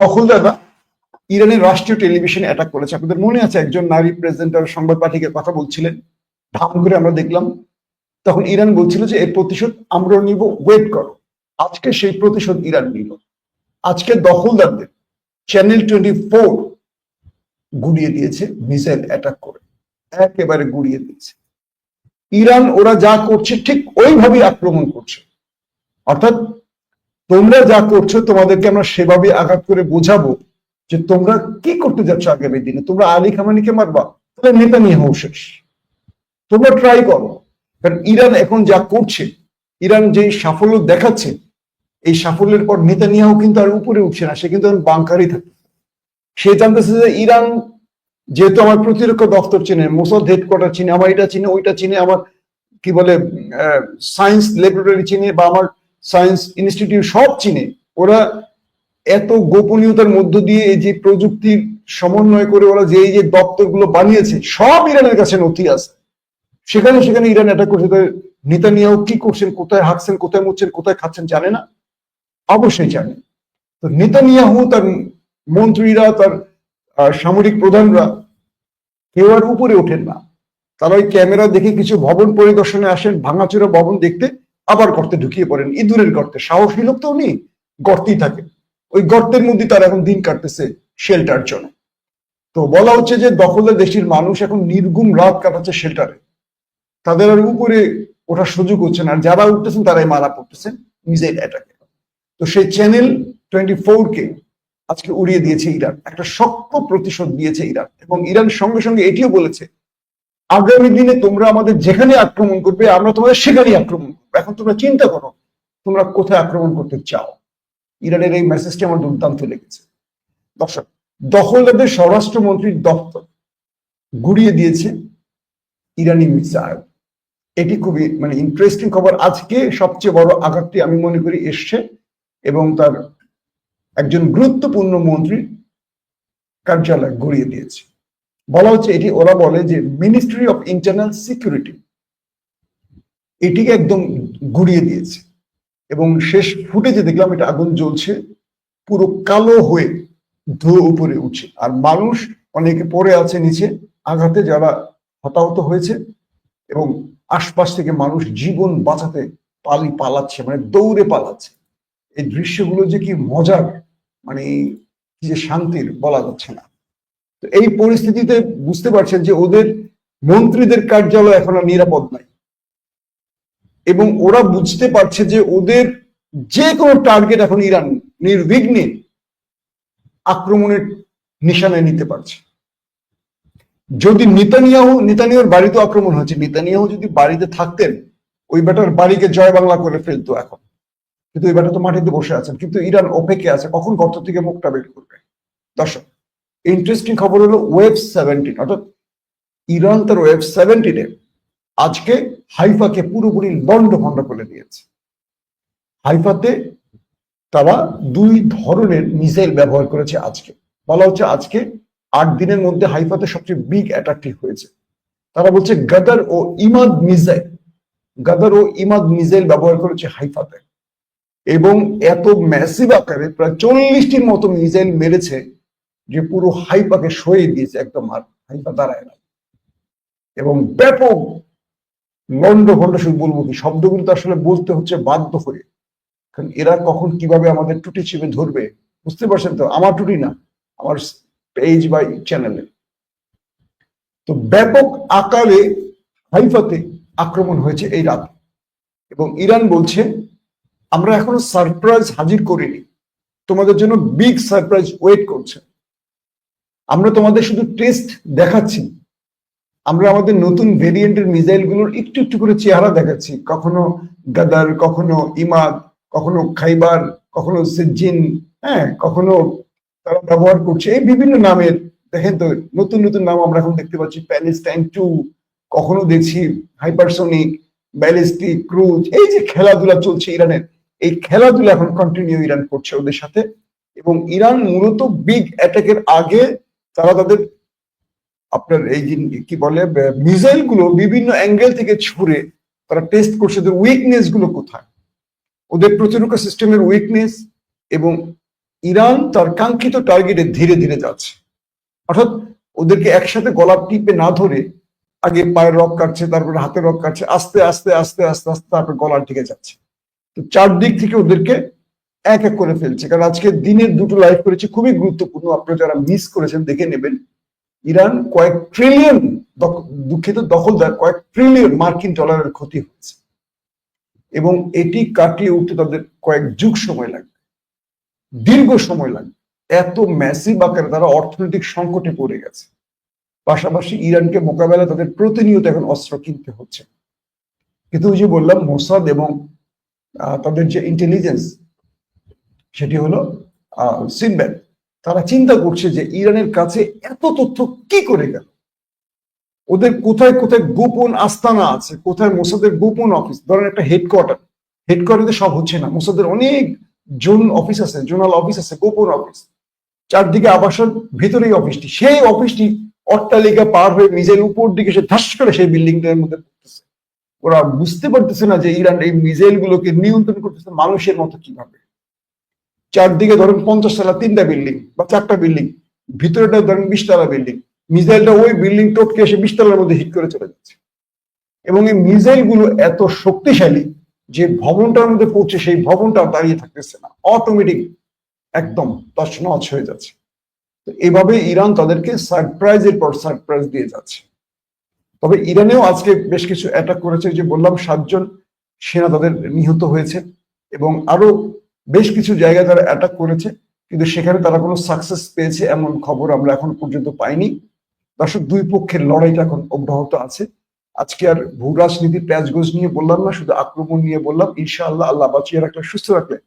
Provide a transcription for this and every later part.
দখলদাররা ইরানের রাষ্ট্রীয় টেলিভিশনে অ্যাটাক করেছে। আপনাদের মনে আছে একজন নারী প্রেজেন্টার সংবাদ পাঠিয়ে কথা বলছিলেন, ধাম করে আমরা দেখলাম। তখন ইরান বলছিল যে এর প্রতিশোধ আমরা নিব, ওয়েট করো। আজকে সেই প্রতিশোধ ইরান নিল। আজকে দখলদারদের চ্যানেল 24 গুড়িয়ে দিয়েছে মিসাইল অ্যাটাক করে, একেবারে গুড়িয়ে দিয়েছে। ইরান ওরা যা করছে ঠিক ওইভাবেই আক্রমণ করছে। অর্থাৎ তোমরা যা করছো তোমাদেরকে আমরা সেভাবে আঘাত করে বোঝাবো যে তোমরা কি করতে যাচ্ছ আগামী দিনে। তোমরা আলী খামানিকে মারবা, তাহলে নেতানিয়াহু শেষ। তোমরা ট্রাই করো। কারণ ইরান এখন যা করছে, ইরান যে সাফল্য দেখাচ্ছে, এই সাফল্যের পর নেতানিয়াহু কিন্তু আর উপরে উঠছে না, সে কিন্তু এখন বাংকারই থাকে। সে জানতেছে যে ইরান যেহেতু আমার প্রতিরক্ষা দপ্তর চিনে, মোসাদ হেডকোয়ার্টার চিনে, আমার এটা চিনে, ওইটা চিনে, আমার কি বলে সায়েন্স ল্যাবরেটরি চিনে, বা আমার সায়েন্স ইনস্টিটিউট সব চিনে। ওরা এত গোপনীয়তার মধ্য দিয়ে এই যে প্রযুক্তির সমন্বয় করে ওরা যে এই যে দপ্তরগুলো বানিয়েছে, সব ইরানের কাছে নথি আছে। সেখানে সেখানে ইরান অ্যাটাক করছে। নেতানিয়াহু কি করছেন, কোথায় হাঁটছেন, কোথায় মুচ্ছেন, কোথায় খাচ্ছেন জানে না? অবশ্যই জানে। তো নেতানিয়াহু, তার মন্ত্রীরা, তার সামরিক প্রধানরা কেউ আর উপরে ওঠেন না। তারা ওই ক্যামেরা দেখে কিছু ভবন পরিদর্শনে আসেন, ভাঙাচোরা ভবন দেখতে, আবার গর্তে ঢুকিয়ে পড়েন। ইঁদুরের গর্তে। সাহসী লোক তো উনি, গর্তেই থাকে। ওই গর্তের মধ্যে তারা এখন দিন কাটতেছে শেল্টার জন্য। তো বলা হচ্ছে যে দখলদার দেশটির মানুষ এখন নির্ঘুম রাত কাটাচ্ছে শেল্টারে। তাদের আর উপরে ওঠার সুযোগ হচ্ছে না। আর যারা উঠতেছেন তারাই মারা পড়তেছেন মিসাইল অ্যাটাকে। তো সেই চ্যানেল 24 কে আজকে উড়িয়ে দিয়েছে ইরান। একটা শক্ত প্রতিশোধ দিয়েছে ইরান। এবং ইরান সঙ্গে সঙ্গে এটিও বলেছে, আগামী দিনে তোমরা আমাদের যেখানে আক্রমণ করবে আমরা তোমাদের সেখানেই আক্রমণ করবো। এখন তোমরা চিন্তা করো তোমরা কোথায় আক্রমণ করতে চাও। ইরানের এই মেসেজটি আমার দুর্দান্ত লেগেছে। দর্শক, দখলদারদের স্বরাষ্ট্রমন্ত্রীর দপ্তর গুড়িয়ে দিয়েছে ইরানি মিসাইল। এটি খুবই ইন্টারেস্টিং খবর। আজকে সবচেয়ে বড় আঘাতটি আমি মনে করি এসছে, এবং তার একজন গুরুত্বপূর্ণ মন্ত্রীর কার্যালয় গুড়িয়ে দিয়েছে। বলা হচ্ছে এটি, ওরা বলে যে মিনিস্ট্রি অফ ইন্টারনাল সিকিউরিটি এটিকে একদম গুড়িয়ে দিয়েছে। এবং শেষ ফুটেজে দেখলাম এটা আগুন জ্বলছে, পুরো কালো হয়ে ধোঁয়া উপরে উঠছে, আর মানুষ অনেকে পড়ে আছে নিচে আঘাতে, যারা হতাহত হয়েছে। এবং আশপাশ থেকে মানুষ জীবন বাঁচাতে পালাচ্ছে, দৌড়ে পালাচ্ছে। এই দৃশ্যগুলো যে কি মজার, কি যে শান্তির, বলা যাচ্ছে না। তো এই পরিস্থিতিতে বুঝতে পারছেন যে ওদের মন্ত্রীদের কার্যালয় এখন আর নিরাপদ নাই, এবং ওরা বুঝতে পারছে যে ওদের যে কোনো টার্গেট এখন ইরান নির্বিঘ্নে আক্রমণের নিশানায় নিতে পারছে। যদি নেতানিয়াহুর বাড়িতে আক্রমণ হয়েছে, নেতানিয়াহু যদি বাড়িতে থাকতেন ওই বেটার বাড়িকে জয় বাংলা করে ফেলতো এখন। কিন্তু এই বেটা তো মাটিতে বসে আছেন, কিন্তু ইরান অপেক্ষে আছে কখন গর্ত থেকে মুখটা বের করবে। দর্শক, ইন্টারেস্টিং খবর হলো ওয়েভ 17, অর্থাৎ ইরান তার ওয়েভ 17-এ আজকে হাইফাকে পুরোপুরি লন্ড ভন্ড করে দিয়েছে। হাইফাতে তারা 2 ধরনের মিসাইল ব্যবহার করেছে আজকে। বলা হচ্ছে আজকে 8 দিনের মধ্যে হাইফাতে সবচেয়ে বিগ অ্যাটাকটি হয়েছে। তারা বলছে গাদার ও ইমাদ মিসাইল ব্যবহার করেছে হাইফাতে, এবং এত ম্যাসিভ আকারে প্রায় 40টির মতো মিসাইল মেরেছে যে পুরো হাইফাকে সরিয়ে দিয়েছে একদম, আর হাইফা দাঁড়ায় না। এবং ব্যাপক লন্ড ভন্ড, শুধু বলবো কি, শব্দগুলো তো আসলে বলতে হচ্ছে বাধ্য হয়ে, কারণ এরা কখন কিভাবে আমাদের টুটি চিপে ধরবে বুঝতে পারছেন তো। আমার টুটি না, আমার পেজ বা চ্যানেলে। তো ব্যাপক আকারে হাইফাতে আক্রমণ হয়েছে এই রাত, এবং ইরান বলছে আমরা এখনো সারপ্রাইজ হাজির করিনি, তোমাদের জন্য বিগ সারপ্রাইজ ওয়েট করছে। আমরা তোমাদের শুধু টেস্ট দেখাচ্ছি, আমরা আমাদের নতুন ভেরিয়েন্টের মিসাইল গুলোর একটু একটু করে চেহারা দেখাচ্ছি, কখনো গাদার, কখনো ইমাদ, কখনো খাইবার, কখনো সিজিন, কখনো তারা ব্যবহার করছে এই বিভিন্ন নামের। দেখেন তো নতুন নতুন নাম আমরা এখন দেখতে পাচ্ছি, প্যালেস্টাইন 2, কখনো দেখছি হাইপারসোনিক, ব্যালিস্টিক, ক্রুজ। এই যে খেলাধুলা চলছে ইরানের, এই খেলাধুলা এখন কন্টিনিউ ইরান করছে ওদের সাথে। এবং ইরান মূলত বিগ অ্যাটাকের আগে তারা তাদের আপনার এই কি বলে মিসাইল গুলো বিভিন্ন অ্যাঙ্গেল থেকে ছুড়ে তারা টেস্ট করছে ওদের উইকনেস গুলো কোথায়, ওদের প্রতিরক্ষা সিস্টেমের উইকনেস এবং ইরান তার কাঙ্ক্ষিত টার্গেটে ধীরে ধীরে যাচ্ছে, অর্থাৎ ওদেরকে একসাথে গলা টিপে না ধরে আগে পায়ের রক কাটছে, তারপরে হাতের রক কাটছে, আস্তে আস্তে আস্তে আস্তে আস্তে তারপর গলার দিকে যাচ্ছে। তো চারদিক থেকে ওদেরকে এক এক করে ফেলছে। কারণ আজকে দিনের দুটো লাইভ করেছে, খুবই গুরুত্বপূর্ণ, আপনারা যারা মিস করেছেন দেখে নেবেন। ইরান কয়েক ট্রিলিয়ন, দুঃখিত দখলদার, কয়েক ট্রিলিয়ন মার্কিন ডলারের ক্ষতি হয়েছে এবং এটি কাটিয়ে উঠতে তাদের কয়েক যুগ সময় লাগবে, দীর্ঘ সময় লাগবে। এত ম্যাসিভ আকারে তারা অর্থনৈতিক সংকটে পড়ে গেছে। পাশাপাশি ইরানকে মোকাবেলা তাদের প্রতিনিয়ত এখন অস্ত্র কিনতে হচ্ছে। কিন্তু ওই যে বললাম, মোসাদ এবং তাদের যে ইন্টেলিজেন্স, সেটি হলো সিনব্যাড, তারা চিন্তা করছে যে ইরানের কাছে এত তথ্য কি করে গেল, ওদের কোথায় কোথায় গোপন আস্তানা আছে, কোথায় মোসাদের গোপন অফিস। ধরেন একটা হেডকোয়ার্টারে সব হচ্ছে না, মোসাদের অনেক জোন অফিস আছে, জোনাল অফিস আছে, গোপন অফিস, চারদিকে আবাসন, ভেতরেই অফিসটি, সেই অফিসটি অট্টালিকা পার হয়ে মিসাইল উপর দিকে সে ধাস করে সেই বিল্ডিংটার মধ্যে পড়তেছে। ওরা বুঝতে পারতেছে না যে ইরান এই মিসাইল গুলোকে নিয়ন্ত্রণ করতেছে মানুষের মতো কিভাবে। চারদিকে ধরেন 50 তলা 3টা বিল্ডিং বা 4টা বিল্ডিং, ভিতরেটা ধরেন 20 তলা বিল্ডিং, মিসাইলটা ওই বিল্ডিং টপকে এসে 20 তলার মধ্যে হিট করে চলে যাচ্ছে। এবং এই মিসাইল গুলো এত শক্তিশালী যে ভবনটার মধ্যে পৌঁছে সেই ভবনটা দাঁড়িয়ে থাকতেছে না, অটোমেটিক একদম তছনছ হয়ে যাচ্ছে। তো এভাবে ইরান তাদেরকে সারপ্রাইজের পর সারপ্রাইজ দিয়ে যাচ্ছে। তবে ইরানেও আজকে বেশ কিছু অ্যাটাক করেছে, যে বললাম 7 জন সেনা তাদের নিহত হয়েছে এবং আরো বেশ কিছু জায়গায় তারা অ্যাটাক করেছে, কিন্তু সেখানে তারা কোনো সাকসেস পেয়েছে এমন খবর আমরা এখন পর্যন্ত পাইনি। দর্শক, দুই পক্ষের লড়াইটা এখন অব্যাহত আছে। আজকে আর ভূ রাজনীতি প্যাচগোজ নিয়ে বললাম না, শুধু আক্রমণ নিয়ে বললাম। ইনশাআল্লাহ আল্লাহ বাঁচিয়ে রাখলে, সুস্থ রাখলে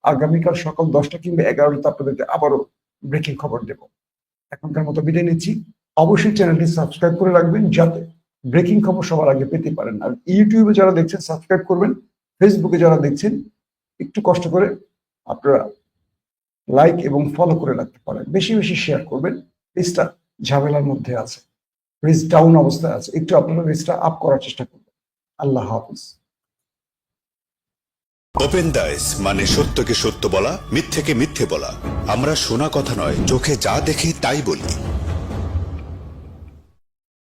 আগামীকাল সকাল 10টা কিংবা 11টাতে আপনাদেরকে আবারও ব্রেকিং খবর দেব। এখনকার মতো বিদায় নিচ্ছি। অবশ্যই চ্যানেলটি সাবস্ক্রাইব করে রাখবেন যাতে ব্রেকিং খবর সবার আগে পেতে পারেন। আর ইউটিউবে যারা দেখছেন সাবস্ক্রাইব করবেন, ফেসবুকে যারা দেখছেন একটু কষ্ট করে আপনারা লাইক এবং ফলো করে রাখতে পারেন, বেশি বেশি শেয়ার করবেন। পেজটা ঝামেলার মধ্যে আছে, রিচ ডাউন অবস্থায় আছে, একটু আপনারা রিচটা আপ করার চেষ্টা করবেন। আল্লাহ হাফিজ। ওপেন দাইস মানে সত্যকে সত্য বলা, মিথ্যেকে মিথ্যে বলা। আমরা শোনা কথা নয়, চোখে যা দেখি তাই বলি।